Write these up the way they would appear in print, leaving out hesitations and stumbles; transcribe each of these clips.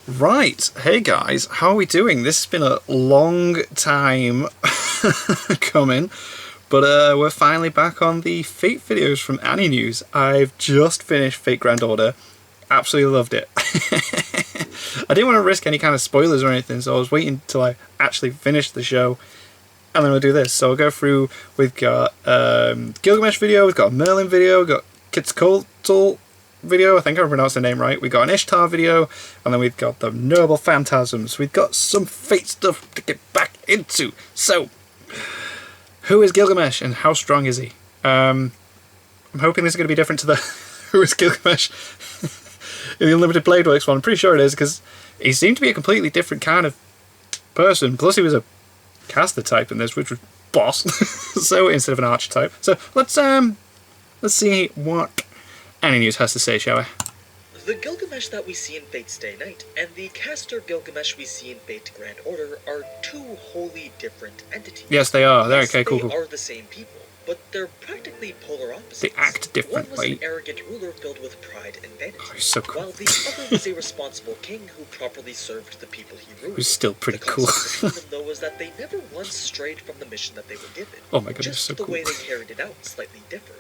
Right, hey guys, how are we doing? This has been a long time coming, but we're finally back on the Fate videos from Annie News. I've just finished Fate Grand Order, absolutely loved it. I didn't want to risk any kind of spoilers or anything, so I was waiting till I actually finished the show, and then we'll do this. So we'll go through, we've got Gilgamesh video, we've got a Merlin video, we've got Quetzalcoatl video, I think I pronounced the name right. We got an Ishtar video, and then we've got the Noble Phantasms. We've got some Fate stuff to get back into. So, who is Gilgamesh and how strong is he? I'm hoping this is going to be different to the Who is Gilgamesh in the Unlimited Blade Works one. I'm pretty sure it is, because he seemed to be a completely different kind of person. Plus, he was a caster type in this, which was boss. So instead of an archetype. So let's see what Annie News has to say, shall we? The Gilgamesh that we see in Fate's Day Night and the caster Gilgamesh we see in Fate Grand Order are two wholly different entities. Yes, they are. They're Yes, okay, cool. They are the same people, but they're practically polar opposites. They act differently. One was an arrogant ruler filled with pride and vanity, He's so cool. while the other was a responsible king who properly served the people he ruled. Who's still pretty the cool. concept between them, though, was that they never once strayed from the mission that they were given. Oh my goodness, Just so the cool. way they carried it out slightly differed.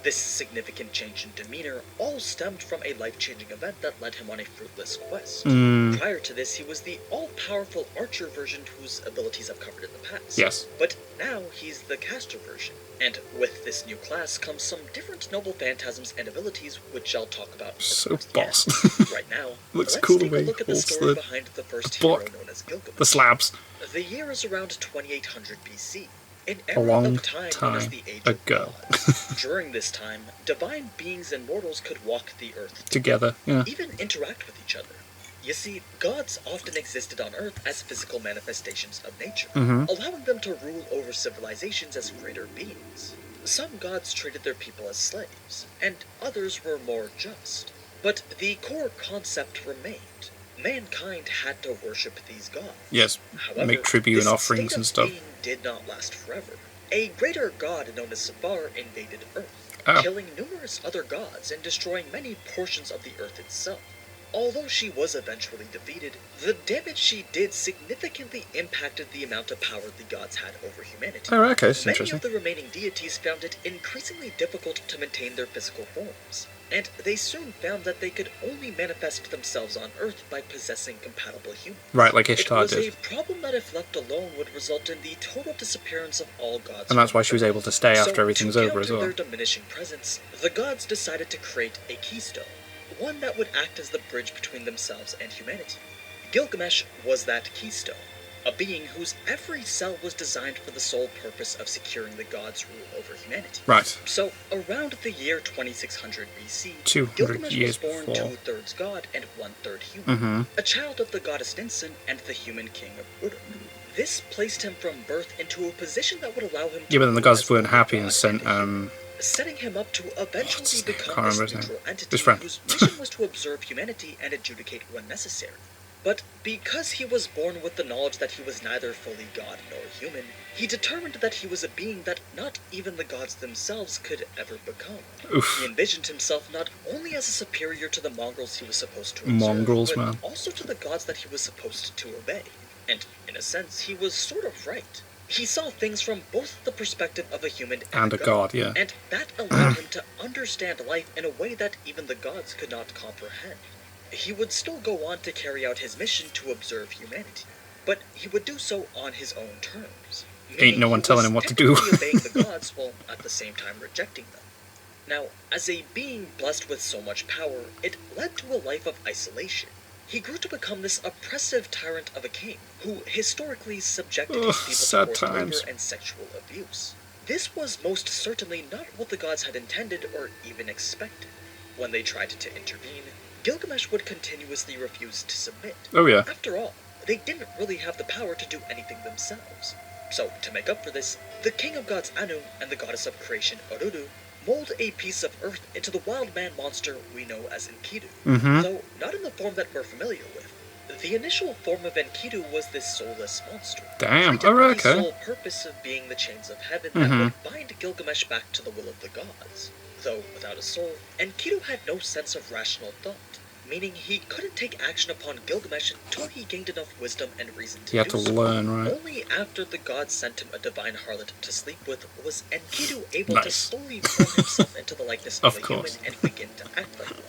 This significant change in demeanor all stemmed from a life-changing event that led him on a fruitless quest. Prior to this, he was the all-powerful archer version whose abilities I've covered in the past. Yes. But now he's the caster version. And with this new class comes some different noble phantasms and abilities, which I'll talk about. So boss. Right now, Looks let's cool take the way a look at he the holds story the behind the first book. hero known as Gilgamesh. The slabs. The year is around 2800 BC. An A era long of time known as time the Age ago. of Gods. During this time, divine beings and mortals could walk the earth Together, yeah. even interact with each other. You see, gods often existed on Earth as physical manifestations of nature, allowing them to rule over civilizations as greater beings. Some gods treated their people as slaves, and others were more just. But the core concept remained. Mankind had to worship these gods. Yes, However, make tribute and this offerings state and of stuff. being did not last forever. A greater god known as Safar invaded Earth, Oh. killing numerous other gods and destroying many portions of the Earth itself. Although she was eventually defeated, the damage she did significantly impacted the amount of power the gods had over humanity. Oh, okay, that's Many interesting. of the remaining deities found it increasingly difficult to maintain their physical forms, and they soon found that they could only manifest themselves on Earth by possessing compatible humans. Right, like It Ishtar was did. a problem that if left alone would result in the total disappearance of all gods. And that's why she was able to stay after So, everything's to over as counter well. their diminishing presence, the gods decided to create a keystone, one that would act as the bridge between themselves and humanity. Gilgamesh was that keystone, a being whose every cell was designed for the sole purpose of securing the gods' rule over humanity. Right. So, around the year 2600 BC, 200 Gilgamesh years was born before. 2/3 god and 1/3 human, a child of the goddess Ninsun and the human king of Uruk. This placed him from birth into a position that would allow him to Yeah, but then the rule gods as weren't both happy god and sent, human, setting him up to eventually his name? become Can't this remember his name. neutral entity His friend. whose mission was to observe humanity and adjudicate when necessary. But because he was born with the knowledge that he was neither fully god nor human, he determined that he was a being that not even the gods themselves could ever become. Oof. He envisioned himself not only as a superior to the mongrels he was supposed to observe, Mongrels, but man. also to the gods that he was supposed to obey. And, in a sense, he was sort of right. He saw things from both the perspective of a human And a god, yeah. and that allowed him to understand life in a way that even the gods could not comprehend. He would still go on to carry out his mission to observe humanity, but he would do so on his own terms. Ain't no one telling him what to do. Technically obeying the gods while at the same time rejecting them. Now, as a being blessed with so much power, it led to a life of isolation. He grew to become this oppressive tyrant of a king, who historically subjected his people sad to forced times. labor and sexual abuse. This was most certainly not what the gods had intended or even expected. When they tried to intervene, Gilgamesh would continuously refuse to submit. Oh, yeah. After all, they didn't really have the power to do anything themselves. So, to make up for this, the king of gods Anu and the goddess of creation Oruru mold a piece of earth into the wild man monster we know as Enkidu, though not in the form that we're familiar with. The initial form of Enkidu was this soulless monster. Damn, treated alright, with the okay. sole purpose of being the chains of heaven that would bind Gilgamesh back to the will of the gods. Though without a soul, Enkidu had no sense of rational thought. meaning he couldn't take action upon Gilgamesh until he gained enough wisdom and reason to You have do to so. learn, right? Only after the gods sent him a divine harlot to sleep with was Enkidu able to Nice. slowly form himself into the likeness of Of a human course. and begin to act like one.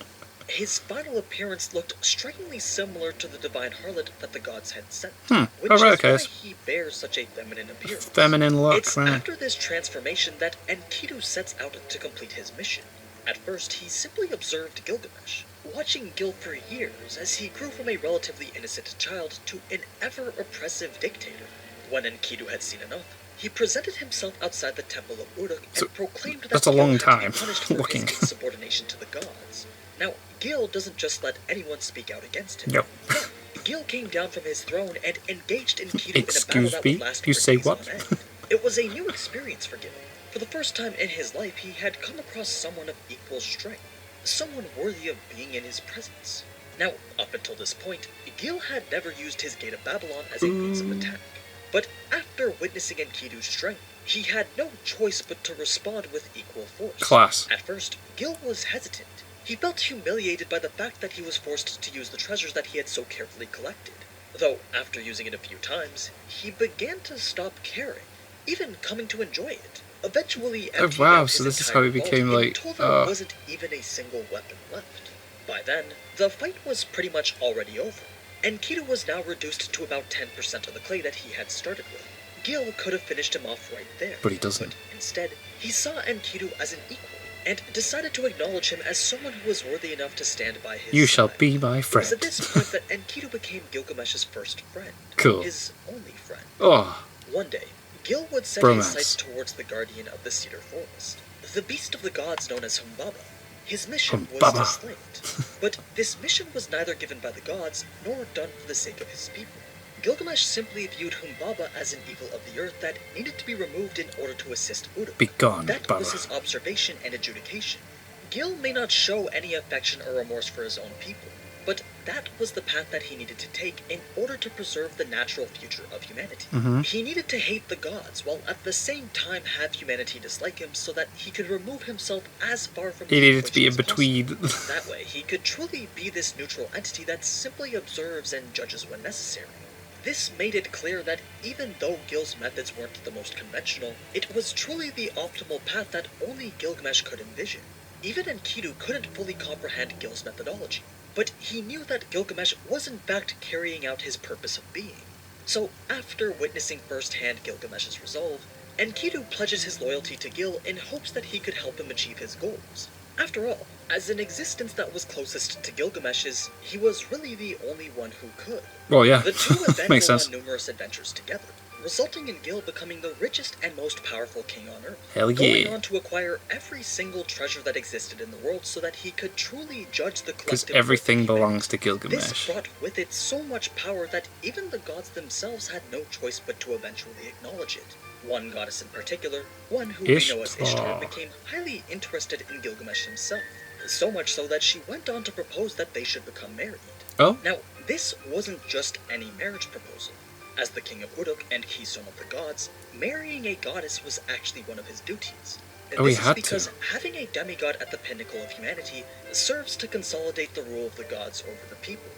His final appearance looked strikingly similar to the divine harlot that the gods had sent, which Alright, is okay. why he bears such a feminine appearance. Feminine look, It's right? after this transformation that Enkidu sets out to complete his mission. At first, he simply observed Gilgamesh, watching Gil for years as he grew from a relatively innocent child to an ever-oppressive dictator. When Enkidu had seen enough, he presented himself outside the temple of Uruk and proclaimed that that's a Gil long had to time, be punished for looking. his insubordination to the gods. Now, Gil doesn't just let anyone speak out against him. Yep. No, Gil came down from his throne and engaged Enkidu in a battle Excuse that me? would last You for say days what? on end. It was a new experience for Gil. For the first time in his life, he had come across someone of equal strength, someone worthy of being in his presence. Now, up until this point, Gil had never used his Gate of Babylon as a means of attack. But after witnessing Enkidu's strength, he had no choice but to respond with equal force. Class. At first, Gil was hesitant. He felt humiliated by the fact that he was forced to use the treasures that he had so carefully collected. Though, after using it a few times, he began to stop caring, even coming to enjoy it. Eventually, Oh, emptying wow, out so his this is how he entire became, vault like, until there wasn't even a single weapon left. By then, the fight was pretty much already over. Enkidu was now reduced to about 10% of the clay that he had started with. Gil could have finished him off right there. But he doesn't. Instead, he saw Enkidu as an equal, and decided to acknowledge him as someone who was worthy enough to stand by his You side. shall be my It was friend. at this point that Enkidu became Gilgamesh's first friend. Cool. His only friend. Oh, One day, Gil would set Bromance. his sights towards the guardian of the cedar forest, the beast of the gods known as Humbaba. His mission was Humbaba. to slay it, but this mission was neither given by the gods nor done for the sake of his people. Gilgamesh simply viewed Humbaba as an evil of the earth that needed to be removed in order to assist Uruk. be gone, That Baba. was his observation and adjudication. Gil may not show any affection or remorse for his own people, but that was the path that he needed to take in order to preserve the natural future of humanity. He needed to hate the gods, while at the same time have humanity dislike him so that he could remove himself as far from He the needed to be in equation as between. possible. That way, he could truly be this neutral entity that simply observes and judges when necessary. This made it clear that even though Gil's methods weren't the most conventional, it was truly the optimal path that only Gilgamesh could envision. Even Enkidu couldn't fully comprehend Gil's methodology, but he knew that Gilgamesh was in fact carrying out his purpose of being. So, after witnessing firsthand Gilgamesh's resolve, Enkidu pledges his loyalty to Gil in hopes that he could help him achieve his goals. After all, as an existence that was closest to Gilgamesh's, he was really the only one who could. Well, yeah. The two would then Makes go sense. on numerous adventures together, resulting in Gil becoming the richest and most powerful king on Earth. Hell Going yeah. on to acquire every single treasure that existed in the world so that he could truly judge the Because collective everything good of humanity. belongs to This Gilgamesh. brought with it so much power that even the gods themselves had no choice but to eventually acknowledge it. One goddess in particular, one who we know as Ishtar. Ishtar, became highly interested in Gilgamesh himself, so much so that she went on to propose that they should become married. Oh? Now, this wasn't just any marriage proposal. As the king of Uruk and keystone of the gods, marrying a goddess was actually one of his duties. Oh, he This is had because to. having a demigod at the pinnacle of humanity serves to consolidate the rule of the gods over the people.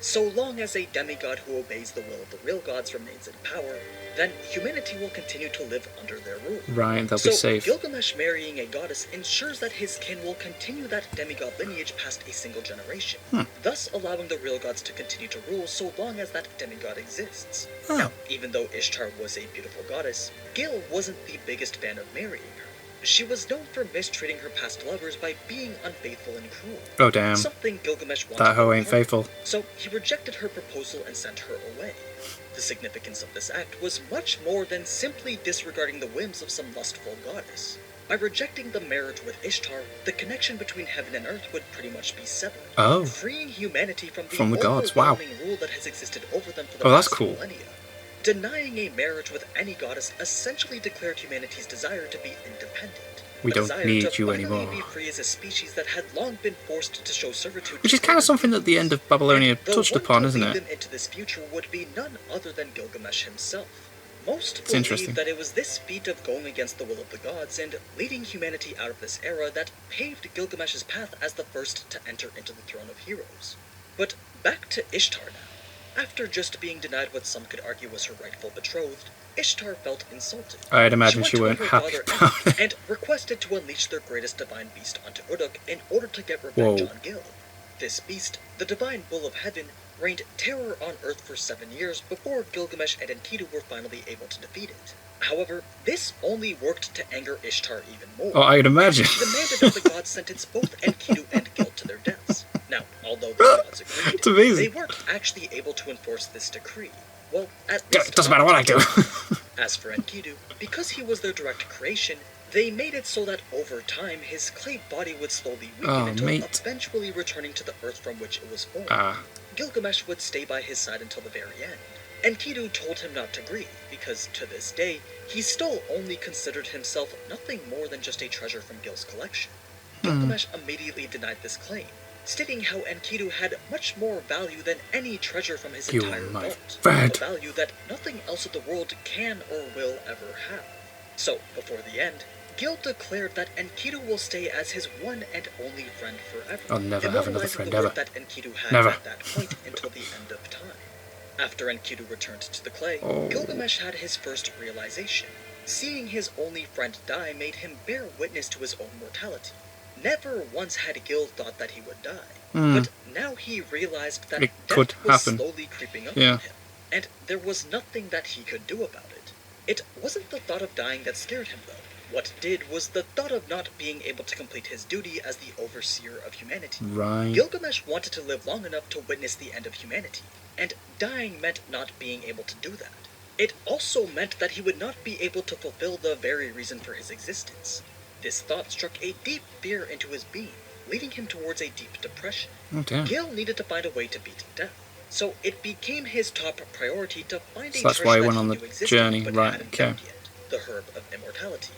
So long as a demigod who obeys the will of the real gods remains in power, then humanity will continue to live under their rule. Right, they'll So, be safe. Gilgamesh marrying a goddess ensures that his kin will continue that demigod lineage past a single generation, thus allowing the real gods to continue to rule so long as that demigod exists. Oh. Now, even though Ishtar was a beautiful goddess, Gil wasn't the biggest fan of marrying her. She was known for mistreating her past lovers by being unfaithful and cruel. Oh, damn. Something Gilgamesh wanted That hoe no ain't part of. faithful. So he rejected her proposal and sent her away. The significance of this act was much more than simply disregarding the whims of some lustful goddess. By rejecting the marriage with Ishtar, the connection between heaven and earth would pretty much be severed, Oh. freeing humanity from From the gods, wow. overwhelming rule that has existed over them for the Oh, that's past cool. millennia. Denying a marriage with any goddess essentially declared humanity's desire to be independent. We a don't desire need to you finally anymore. be free as a species that had long been forced to show servitude. Which to is kind of greater something that the end of Babylonia and the touched one upon, to isn't lead it? them into this future would be none other than Gilgamesh himself. Most It's interesting. believe that it was this feat of going against the will of the gods and leading humanity out of this era that paved Gilgamesh's path as the first to enter into the throne of heroes. But back to Ishtar now. After just being denied what some could argue was her rightful betrothed, Ishtar felt insulted. I'd imagine She she went weren't to her happy father about it. and requested to unleash their greatest divine beast onto Uruk in order to get revenge on Gil. This beast, the divine bull of heaven, reigned terror on Earth for 7 years before Gilgamesh and Enkidu were finally able to defeat it. However, this only worked to anger Ishtar even more. Oh, I'd imagine. She demanded that the gods sentence both Enkidu and Gil to their deaths. Now, although the gods agreed, it's amazing. they weren't actually able to enforce this decree. Well, at Yeah, least it doesn't matter what I do. As for Enkidu, because he was their direct creation, they made it so that over time his clay body would slowly weaken until eventually returning to the earth from which it was formed. Gilgamesh would stay by his side until the very end. Enkidu told him not to grieve, because to this day, he still only considered himself nothing more than just a treasure from Gil's collection. Gilgamesh immediately denied this claim, stating how Enkidu had much more value than any treasure from his entire vault, a value that nothing else in the world can or will ever have. So, before the end, Gil declared that Enkidu will stay as his one and only friend forever. I'll never have another friend, the ever. word that Enkidu had Never. at that point until the end of time. After Enkidu returned to the clay, Gilgamesh had his first realization. Seeing his only friend die made him bear witness to his own mortality. Never once had Gil thought that he would die, but now he realized that death was slowly creeping up on him, and there was nothing that he could do about it. It wasn't the thought of dying that scared him, though. What did was the thought of not being able to complete his duty as the overseer of humanity. Right. Gilgamesh wanted to live long enough to witness the end of humanity, and dying meant not being able to do that. It also meant that he would not be able to fulfill the very reason for his existence. This thought struck a deep fear into his being, leading him towards a deep depression. Oh, damn. Gil needed to find a way to beat death, so it became his top priority to find a that's treasure why he that went on he the knew existed, journey, but right, hadn't okay. found yet, the herb of immortality.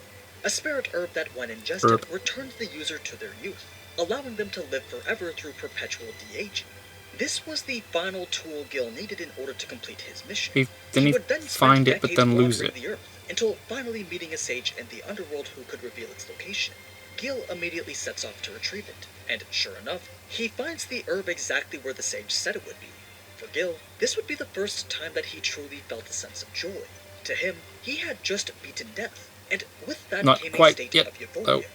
A spirit herb that, when ingested, returns the user to their youth, allowing them to live forever through perpetual de-aging. This was the final tool Gil needed in order to complete his mission. He would then find spend it, but decades then lose wandering it. the earth, until finally meeting a sage in the underworld who could reveal its location. Gil immediately sets off to retrieve it, and sure enough, he finds the herb exactly where the sage said it would be. For Gil, this would be the first time that he truly felt a sense of joy. To him, he had just beaten death, and with that came a state of euphoria.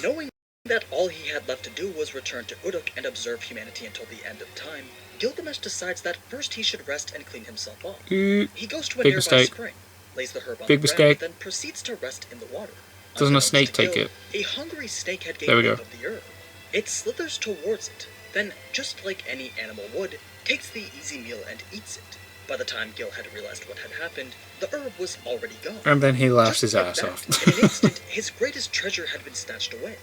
Knowing that all he had left to do was return to Uruk and observe humanity until the end of time, Gilgamesh decides that first he should rest and clean himself off. He goes to a nearby spring, lays the herb on the ground, then proceeds to rest in the water. Doesn't a snake take it? A hungry snake had gained hold of the herb. It slithers towards it, then, just like any animal would, takes the easy meal and eats it. By the time Gil had realized what had happened, the herb was already gone. And then he laughs Just his like ass that, off. in an instant, his greatest treasure had been snatched away.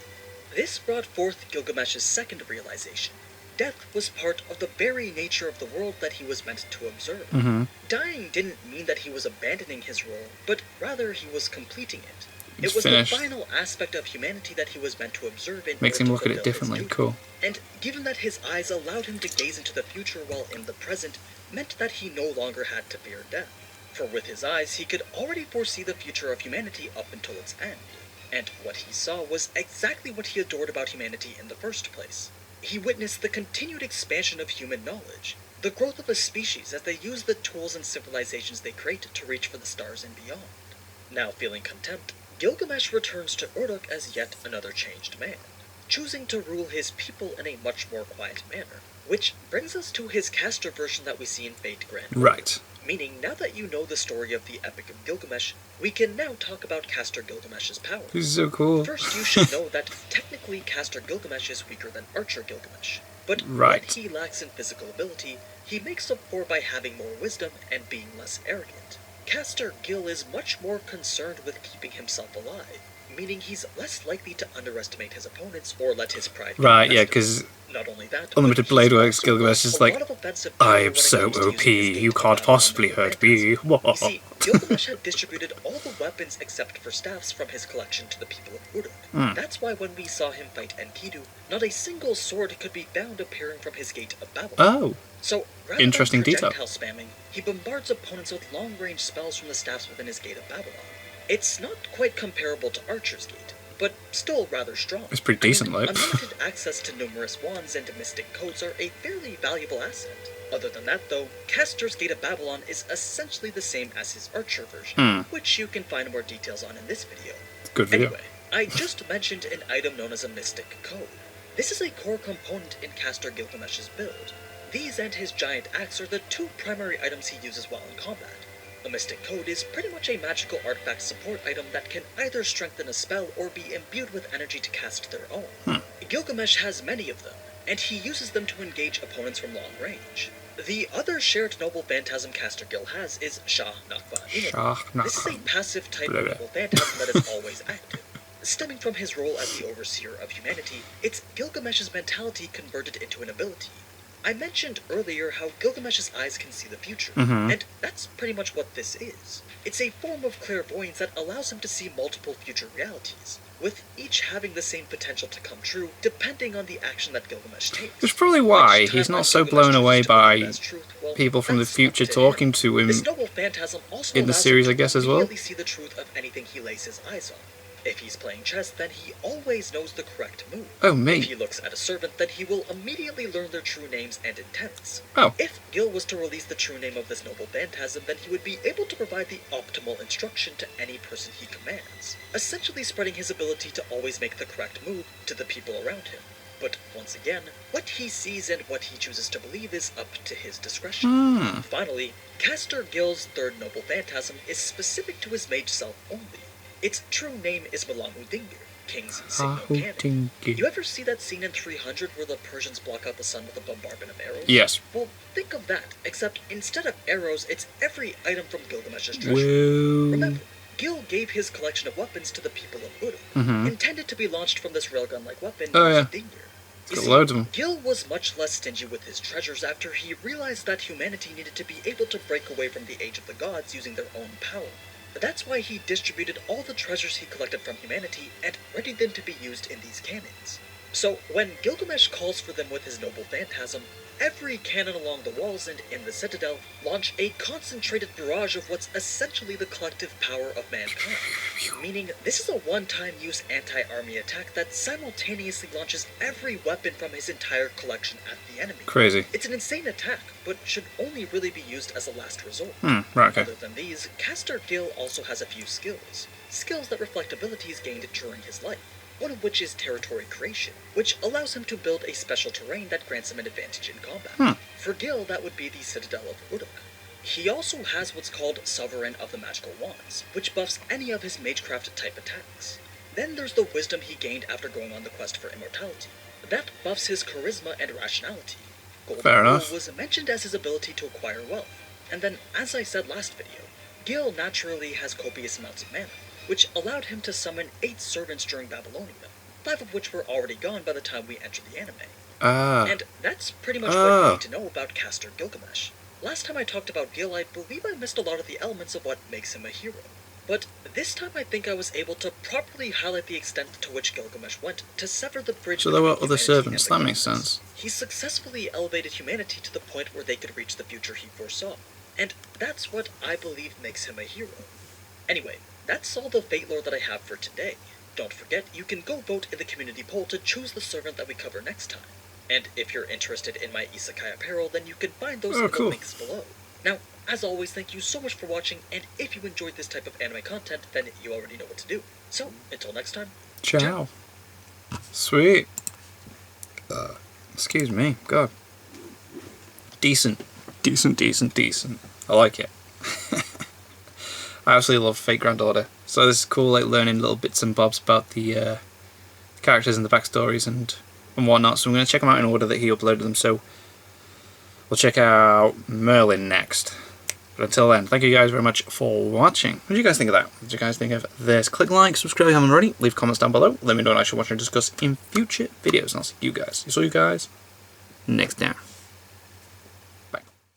This brought forth Gilgamesh's second realization. Death was part of the very nature of the world that he was meant to observe. Dying didn't mean that he was abandoning his role, but rather he was completing it. It was finished. the final aspect of humanity that he was meant to observe in Makes order him to look at it fulfill his differently. duty. Cool. And given that his eyes allowed him to gaze into the future while in the present, meant that he no longer had to fear death. For with his eyes, he could already foresee the future of humanity up until its end. And what he saw was exactly what he adored about humanity in the first place. He witnessed the continued expansion of human knowledge, the growth of a species as they use the tools and civilizations they create to reach for the stars and beyond. Now feeling contempt, Gilgamesh returns to Uruk as yet another changed man, choosing to rule his people in a much more quiet manner, which brings us to his caster version that we see in Fate Grand Order. Right. Meaning, now that you know the story of the Epic of Gilgamesh, we can now talk about Caster Gilgamesh's powers. This is so cool. First, you should know that technically Caster Gilgamesh is weaker than Archer Gilgamesh, but what he lacks in physical ability, he makes up for by having more wisdom and being less arrogant. Caster Gil is much more concerned with keeping himself alive, meaning he's less likely to underestimate his opponents or let his pride be invested. Because not only that, Unlimited Blade Works Gilgamesh is like, I am so when it comes to OP, using his you gate can't to possibly battle hurt me. You see, Gilgamesh had distributed all the weapons except for staffs from his collection to the people of Uruk. That's why when we saw him fight Enkidu, not a single sword could be found appearing from his gate of Babylon. Oh. So, rather Interesting than detail. projectile spamming, he bombards opponents with long-range spells from the staffs within his gate of Babylon. It's not quite comparable to Archer's gate, but still rather strong. It's pretty decent, and like. unlimited access to numerous wands and mystic codes are a fairly valuable asset. Other than that, though, Castor's Gate of Babylon is essentially the same as his Archer version, which you can find more details on in this video. Good video. Anyway, I just mentioned an item known as a mystic code. This is a core component in Castor Gilgamesh's build. These and his giant axe are the two primary items he uses while in combat. A mystic code is pretty much a magical artifact support item that can either strengthen a spell or be imbued with energy to cast their own. Gilgamesh has many of them, and he uses them to engage opponents from long range. The other shared noble phantasm Castor Gil has is Shah Nakba. This is a passive type of noble phantasm that is always active. Stemming from his role as the overseer of humanity, it's Gilgamesh's mentality converted into an ability. I mentioned earlier how Gilgamesh's eyes can see the future, and that's pretty much what this is. It's a form of clairvoyance that allows him to see multiple future realities, with each having the same potential to come true, depending on the action that Gilgamesh takes. Which is probably why he's not so blown away by people from the future talking to him this noble phantasm also in the series, I allows guess, him as to well. immediately see the truth of anything he lays his eyes on. If he's playing chess, then he always knows the correct move. Oh, me. If he looks at a servant, then he will immediately learn their true names and intents. Oh. If Gil was to release the true name of this noble phantasm, then he would be able to provide the optimal instruction to any person he commands, essentially spreading his ability to always make the correct move to the people around him. But once again, what he sees and what he chooses to believe is up to his discretion. Finally, Castor Gil's third noble phantasm is specific to his mage self only. Its true name is Malangu Dingir, King's signal cannon. You ever see that scene in 300 where the Persians block out the sun with a bombardment of arrows? Yes. Well, think of that, except instead of arrows, it's every item from Gilgamesh's treasure. Well... Remember, Gil gave his collection of weapons to the people of Uruk, intended to be launched from this railgun-like weapon named Dingir. You see, loads of them. Gil was much less stingy with his treasures after he realized that humanity needed to be able to break away from the Age of the Gods using their own power. That's why he distributed all the treasures he collected from humanity and readied them to be used in these cannons. So, when Gilgamesh calls for them with his noble phantasm, every cannon along the walls and in the citadel launch a concentrated barrage of what's essentially the collective power of mankind. Meaning, this is a one-time use anti-army attack that simultaneously launches every weapon from his entire collection at the enemy. Crazy. It's an insane attack, but should only really be used as a last resort. Right, okay. Other than these, Castor Gil also has a few skills. Skills that reflect abilities gained during his life. One of which is territory creation, which allows him to build a special terrain that grants him an advantage in combat. For Gil, that would be the Citadel of Uruk. He also has what's called Sovereign of the Magical Wands, which buffs any of his magecraft-type attacks. Then there's the wisdom he gained after going on the quest for immortality. That buffs his charisma and rationality. Fair enough. Was mentioned as his ability to acquire wealth. And then, as I said last video, Gil naturally has copious amounts of mana, which allowed him to summon 8 servants during Babylonia, 5 of which were already gone by the time we entered the anime. And that's pretty much what you need to know about Castor Gilgamesh. Last time I talked about Gil, I believe I missed a lot of the elements of what makes him a hero. But this time I think I was able to properly highlight the extent to which Gilgamesh went to sever the bridge. So there were other humanity servants, and the that makes gods. sense. He successfully elevated humanity to the point where they could reach the future he foresaw. And that's what I believe makes him a hero. Anyway, that's all the Fate lore that I have for today. Don't forget, you can go vote in the community poll to choose the servant that we cover next time. And if you're interested in my isekai apparel, then you can find those in the links below. Now, as always, thank you so much for watching, and if you enjoyed this type of anime content, then you already know what to do. So, until next time, ciao. Sweet. Excuse me. God. Decent. Decent. I like it. I absolutely love Fate Grand Order. So this is cool, like learning little bits and bobs about the characters and the backstories and whatnot. So I'm going to check them out in order that he uploaded them. So we'll check out Merlin next. But until then, thank you guys very much for watching. What did you guys think of that? What did you guys think of this? Click like, subscribe if you haven't already. Leave comments down below. Let me know what I should watch and discuss in future videos. And I'll see you guys next time.